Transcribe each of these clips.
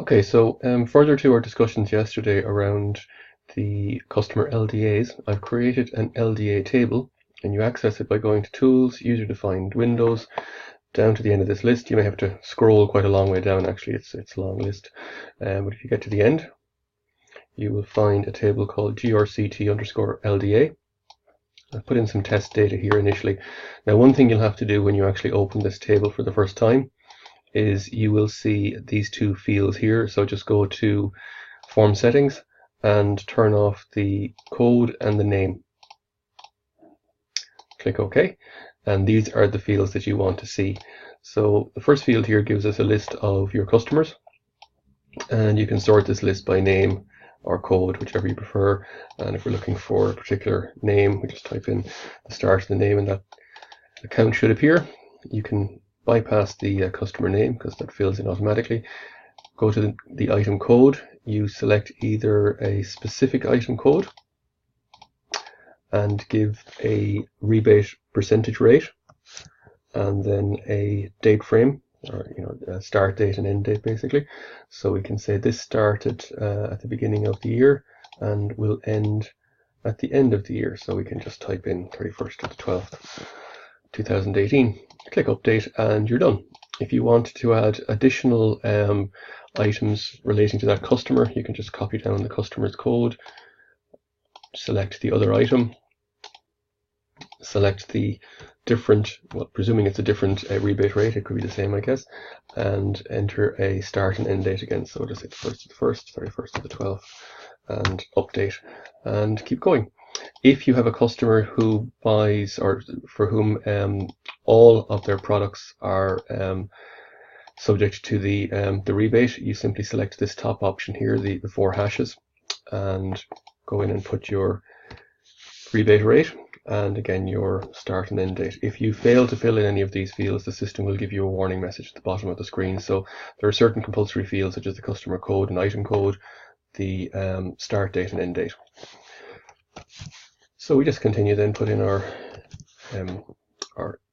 Okay, so further to our discussions yesterday around the customer LDAs, I've created an LDA table, and you access it by going to Tools, User-Defined Windows, down to the end of this list. You may have to scroll quite a long way down, actually, it's a long list. But if you get to the end, you will find a table called grct_LDA. I've put in some test data here initially. Now, one thing you'll have to do when you actually open this table for the first time is you will see these two fields here. So just go to Form Settings and turn off the code and the name. Click OK, and these are the fields that you want to see. So the first field here gives us a list of your customers, and you can sort this list by name or code, whichever you prefer. And if we're looking for a particular name, we just type in the start of the name and that account should appear. You can bypass the customer name because that fills in automatically. Go to the item code. You select either a specific item code and give a rebate percentage rate, and then a date frame, or a start date and end date basically. So we can say this started at the beginning of the year and will end at the end of the year. So we can just type in 31st of the 12th, 2018. Click update and you're done. If you want to add additional items relating to that customer, you can just copy down the customer's code, select the other item, select the different, well, presuming it's a different rebate rate, it could be the same I guess, and enter a start and end date again. So just hit the 1st of the 1st, 31st of the 12th, and update, and keep going. If you have a customer who buys, or for whom all of their products are subject to the rebate, you simply select this top option here, the 4 hashes, and go in and put your rebate rate, and again your start and end date. If you fail to fill in any of these fields, the system will give you a warning message at the bottom of the screen. So there are certain compulsory fields such as the customer code and item code, the start date and end date. So we just continue then, put in our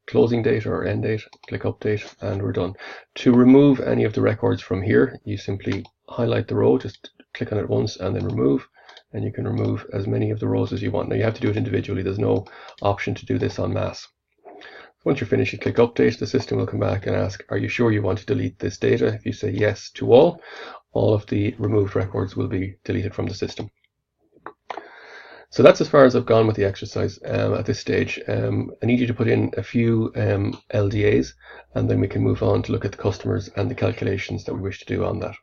closing date or end date, click update, and we're done. To remove any of the records from here, you simply highlight the row, just click on it once and then remove, and you can remove as many of the rows as you want. Now you have to do it individually, there's no option to do this en masse. Once you're finished, you click update, the system will come back and ask, are you sure you want to delete this data? If you say yes to all of the removed records will be deleted from the system. So that's as far as I've gone with the exercise at this stage. I need you to put in a few LDAs, and then we can move on to look at the customers and the calculations that we wish to do on that.